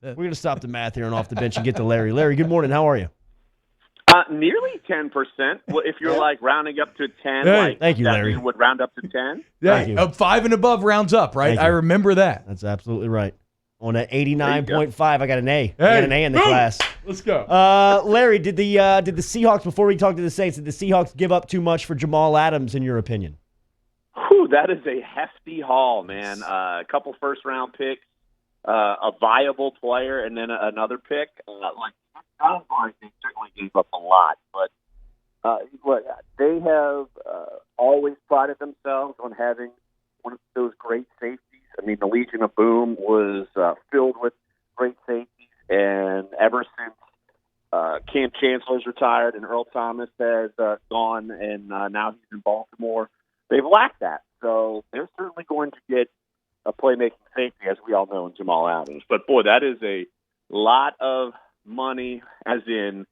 We're going to stop the math here and off the bench and get to Larry. Larry, good morning. How are you? Nearly 10%. Well, if you're like rounding up to 10, Hey, like thank you, Larry. would round up to 10. Yeah, 5 and above rounds up, right? Thank I you. remember that. That's absolutely right. On an 89.5, I got an A. I Hey, got an A in the boom. class. Let's go. Larry, did the Seahawks, before we talk to the Saints, did the Seahawks give up too much for Jamal Adams, in your opinion? Whew, that is a hefty haul, man. A couple first-round picks, a viable player, and then another pick. They certainly gave up a lot, but they have always prided themselves on having one of those great safeties. I mean, the Legion of Boom was filled with great safeties, and ever since Cam Chancellor's retired and Earl Thomas has gone, and now he's in Baltimore, they've lacked that. So they're certainly going to get a playmaking safety, as we all know, in Jamal Adams. But, boy, that is a lot of money, as in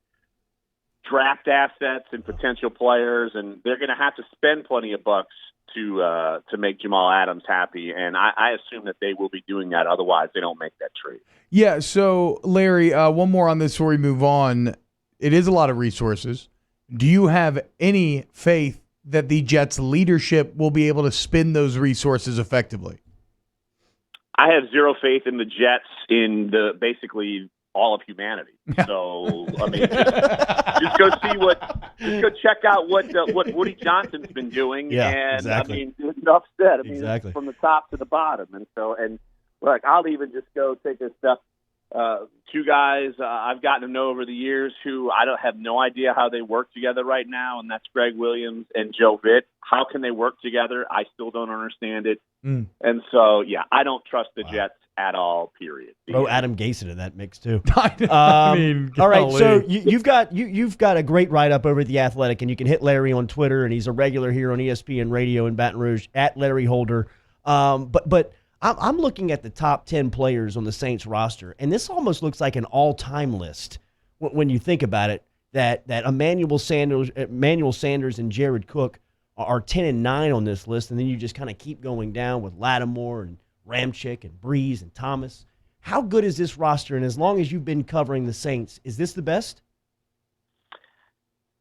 draft assets and potential players, and they're going to have to spend plenty of bucks to make Jamal Adams happy, and I assume that they will be doing that. Otherwise, they don't make that trade. Yeah, so, Larry, one more on this before we move on. It is a lot of resources. Do you have any faith that the Jets' leadership will be able to spend those resources effectively? I have zero faith in the Jets in basically all of humanity. So, I mean, just go check out what Woody Johnson's been doing. Yeah, and exactly. I mean, enough said. I mean, Exactly. from the top to the bottom. And look, I'll even just go take a step. Two guys I've gotten to know over the years who I don't have no idea how they work together right now, and that's Greg Williams and Joe Vitt. How can they work together? I still don't understand it. And so, yeah, I don't trust the Jets at all, period. Throw Adam Gase into that mix, too. I mean, all right, golly. so you've got a great write-up over at The Athletic, and you can hit Larry on Twitter, and he's a regular here on ESPN Radio in Baton Rouge, at Larry Holder. But I'm looking at the top 10 players on the Saints roster, and this almost looks like an all-time list when you think about it, that Emmanuel Sanders and Jared Cook are 10 and 9 on this list, and then you just kind of keep going down with Lattimore and Ramczyk and Brees and Thomas. How good is this roster? And as long as you've been covering the Saints, is this the best?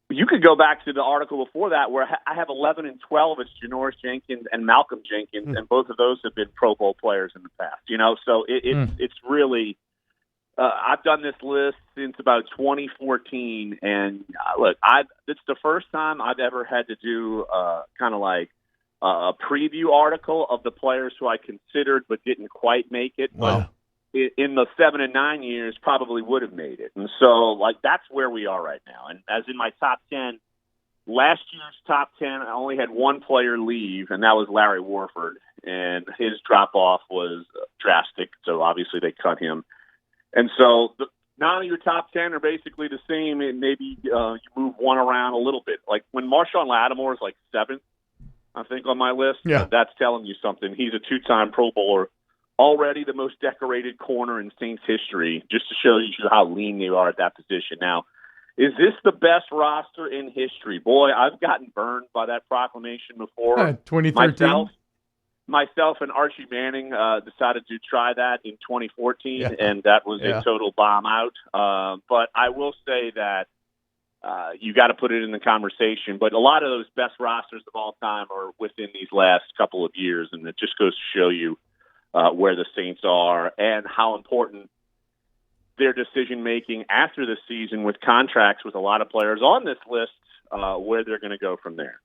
You could go back to the article before that where I have 11 and 12 as Janoris Jenkins and Malcolm Jenkins, and both of those have been Pro Bowl players in the past. So it's really I've done this list since about 2014, and look, it's the first time I've ever had to do kind of like a preview article of the players who I considered but didn't quite make it. Wow. But in the 7 and 9 years, probably would have made it. And so, that's where we are right now. And as in my top 10, last year's top 10, I only had one player leave, and that was Larry Warford. And his drop-off was drastic, so obviously they cut him. And so none of your top 10 are basically the same, and maybe you move one around a little bit. Like when Marshawn Lattimore is like 7th, I think, on my list, that's telling you something. He's a 2-time Pro Bowler, already the most decorated corner in Saints history, just to show you how lean they are at that position. Now, is this the best roster in history? Boy, I've gotten burned by that proclamation before. 2013? Myself and Archie Manning decided to try that in 2014, and that was a total bomb out. But I will say that you got to put it in the conversation. But a lot of those best rosters of all time are within these last couple of years, and it just goes to show you where the Saints are and how important their decision-making after the season with contracts with a lot of players on this list, where they're going to go from there.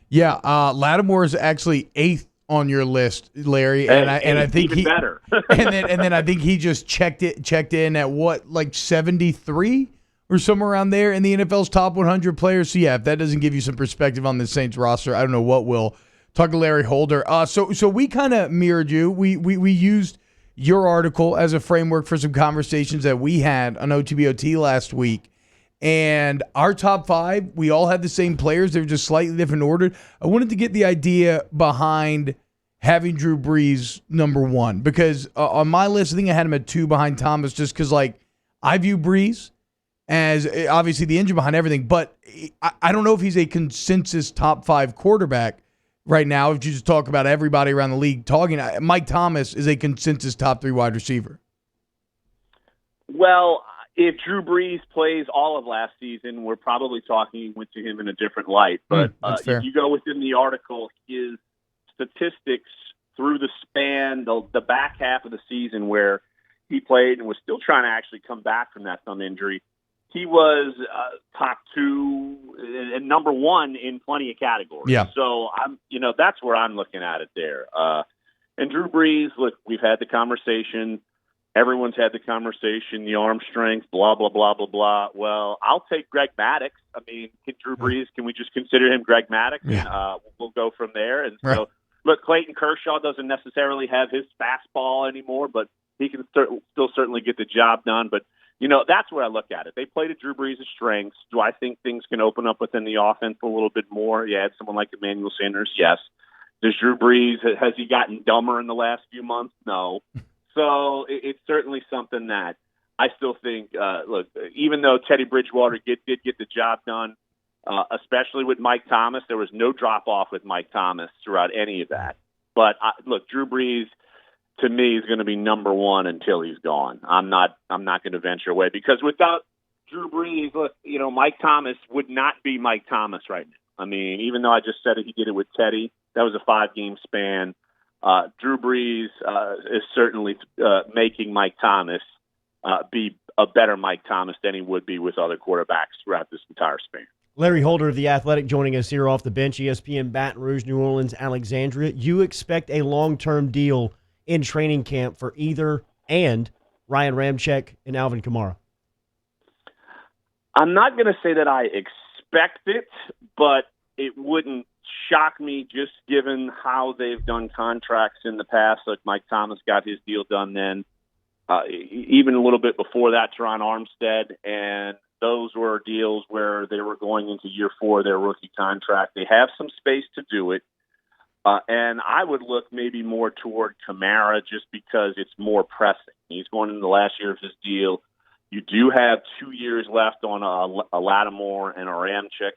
Yeah, Lattimore is actually 8th on your list, Larry, and I think even better. and then I think he just checked in at what, like 73 or somewhere around there in the NFL's top 100 players. So yeah, if that doesn't give you some perspective on the Saints roster, I don't know what will. Talk to Larry Holder. So we kind of mirrored you. We used your article as a framework for some conversations that we had on OTBOT last week. And our top 5, we all had the same players. They were just slightly different ordered. I wanted to get the idea behind having Drew Brees number 1. Because on my list, I think I had him at 2 behind Thomas just because, I view Brees as obviously the engine behind everything. But I don't know if he's a consensus top 5 quarterback right now. If you just talk about everybody around the league talking, Mike Thomas is a consensus top 3 wide receiver. Well, if Drew Brees plays all of last season, we're probably talking with to him in a different light. But that's fair. if you go within the article, his statistics through the span, the back half of the season where he played and was still trying to actually come back from that thumb injury, he was top 2 and number 1 in plenty of categories. Yeah. So that's where I'm looking at it there. And Drew Brees, look, we've had the conversation. Everyone's had the conversation, the arm strength, blah, blah, blah, blah, blah. Well, I'll take Greg Maddux. I mean, Drew Brees, can we just consider him Greg Maddux? Yeah. And we'll go from there. And right. so, look, Clayton Kershaw doesn't necessarily have his fastball anymore, but he can still certainly get the job done. But, that's where I look at it. They play to Drew Brees' strengths. Do I think things can open up within the offense a little bit more? Yeah, it's someone like Emmanuel Sanders, yes. Does Drew Brees, has he gotten dumber in the last few months? No. So it's certainly something that I still think, look, even though Teddy Bridgewater did get the job done, especially with Mike Thomas, there was no drop-off with Mike Thomas throughout any of that. But, look, Drew Brees, to me, is going to be number 1 until he's gone. I'm not going to venture away because without Drew Brees, look, Mike Thomas would not be Mike Thomas right now. I mean, even though I just said it, he did it with Teddy. That was a 5-game span. Drew Brees is certainly making Mike Thomas be a better Mike Thomas than he would be with other quarterbacks throughout this entire span. Larry Holder of The Athletic joining us here off the bench, ESPN Baton Rouge, New Orleans, Alexandria. You expect a long-term deal in training camp for either and Ryan Ramczyk and Alvin Kamara? I'm not going to say that I expect it, but it wouldn't shock me just given how they've done contracts in the past. Like Mike Thomas got his deal done then, even a little bit before that, Teron Armstead, and those were deals where they were going into year 4 of their rookie contract. They have some space to do it. And I would look maybe more toward Kamara just because it's more pressing. He's going into the last year of his deal. You do have 2 years left on a Lattimore and a Ramczyk.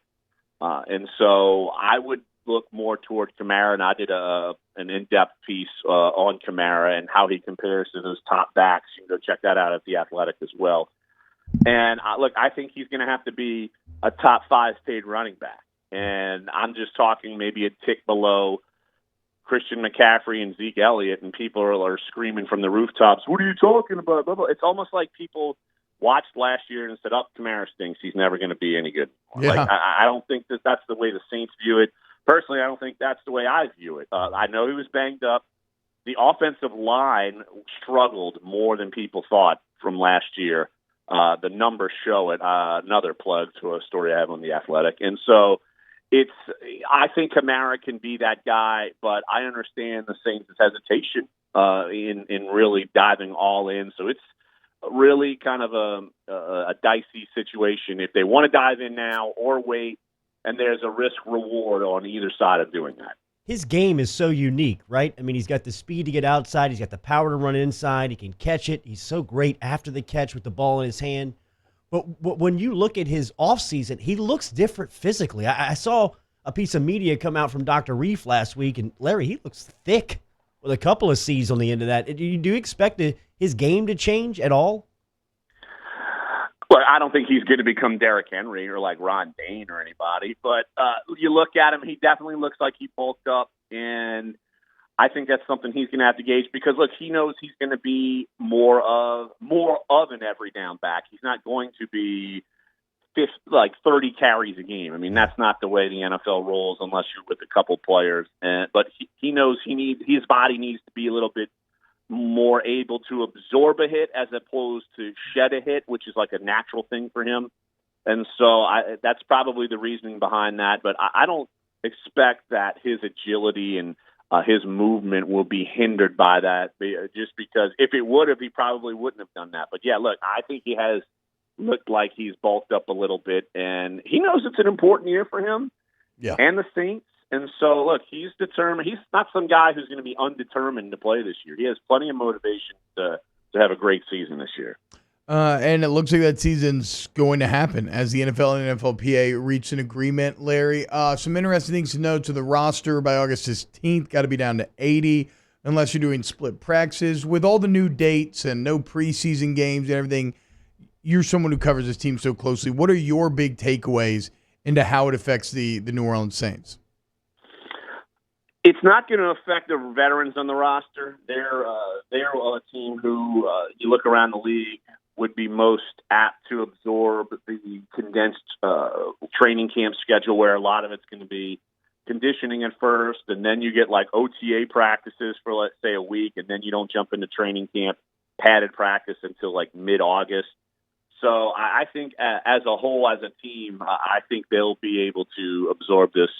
And so I would look more toward Kamara, and I did an in-depth piece on Kamara and how he compares to those top backs. You can go check that out at The Athletic as well. And I think he's going to have to be a top 5 paid running back. And I'm just talking maybe a tick below Christian McCaffrey and Zeke Elliott, and people are screaming from the rooftops, "What are you talking about?" Blah, blah. It's almost like people watched last year and said, Kamara stinks. He's never going to be any good anymore. Yeah. Like, I don't think that's the way the Saints view it. Personally, I don't think that's the way I view it. I know he was banged up. The offensive line struggled more than people thought from last year. The numbers show it. Another plug to a story I have on The Athletic. And so I think Kamara can be that guy, but I understand the Saints' hesitation in really diving all in. So it's really kind of a dicey situation if they want to dive in now or wait, and there's a risk-reward on either side of doing that. His game is so unique, right? I mean, he's got the speed to get outside. He's got the power to run inside. He can catch it. He's so great after the catch with the ball in his hand. But when you look at his offseason, he looks different physically. I saw a piece of media come out from Dr. Reef last week, and Larry, he looks thick with a couple of C's on the end of that. Do you expect his game to change at all? Well, I don't think he's going to become Derrick Henry or like Ron Dane or anybody, but you look at him, he definitely looks like he bulked up, and I think that's something he's going to have to gauge because, look, he knows he's going to be more of an every down back. He's not going to be 30 carries a game. I mean, that's not the way the NFL rolls unless you're with a couple players. But he knows his body needs to be a little bit more able to absorb a hit as opposed to shed a hit, which is like a natural thing for him. And so that's probably the reasoning behind that. But I don't expect that his agility and his movement will be hindered by that, just because if it would have, he probably wouldn't have done that. But yeah, look, I think he has looked like he's bulked up a little bit, and he knows it's an important year for him and the Saints. And so, look, he's determined. He's not some guy who's going to be undetermined to play this year. He has plenty of motivation to have a great season this year. And it looks like that season's going to happen as the NFL and NFLPA reach an agreement, Larry. Some interesting things to note to the roster by August 16th. Got to be down to 80 unless you're doing split practices. With all the new dates and no preseason games and everything, you're someone who covers this team so closely. What are your big takeaways into how it affects the New Orleans Saints? It's not going to affect the veterans on the roster. They're a team who you look around the league would be most apt to absorb the condensed training camp schedule, where a lot of it's going to be conditioning at first, and then you get like OTA practices for, let's say, a week, and then you don't jump into training camp padded practice until like mid-August. So I think as a whole, as a team, I think they'll be able to absorb this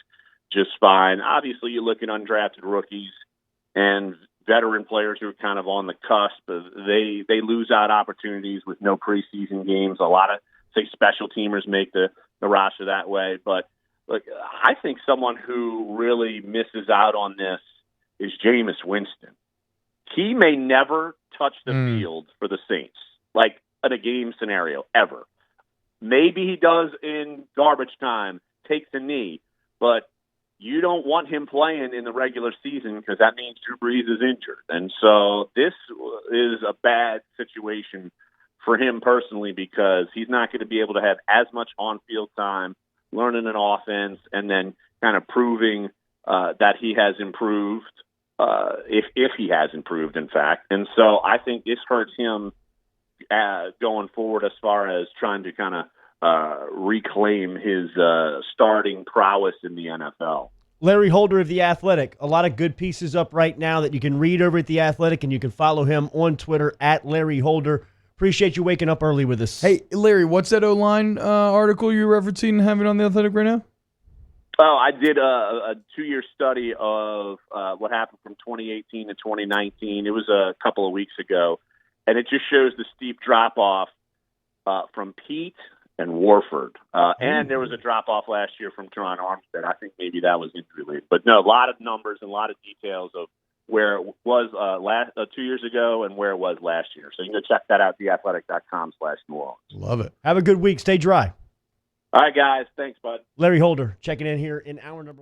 just fine. Obviously, you look at undrafted rookies and veteran players who are kind of on the cusp. They lose out opportunities with no preseason games. A lot of, say, special teamers make the roster that way. But look, I think someone who really misses out on this is Jameis Winston. He may never touch the field for the Saints, like in a game scenario, ever. Maybe he does in garbage time, takes a knee, but you don't want him playing in the regular season because that means Drew Brees is injured. And so this is a bad situation for him personally, because he's not going to be able to have as much on-field time learning an offense and then kind of proving that he has improved, if he has improved, in fact. And so I think this hurts him going forward as far as trying to kind of reclaim his starting prowess in the NFL. Larry Holder of The Athletic. A lot of good pieces up right now that you can read over at The Athletic, and you can follow him on Twitter at Larry Holder. Appreciate you waking up early with us. Hey, Larry, what's that O-line article you're referencing and having on The Athletic right now? Oh, I did a 2-year study of what happened from 2018 to 2019. It was a couple of weeks ago, and it just shows the steep drop-off from Pete and Warford. And there was a drop-off last year from Teron Armstead. I think maybe that was injury-related. But no, a lot of numbers and a lot of details of where it was 2 years ago and where it was last year. So you can go check that out, theathletic.com/New Orleans. Love it. Have a good week. Stay dry. All right, guys. Thanks, bud. Larry Holder checking in here in hour number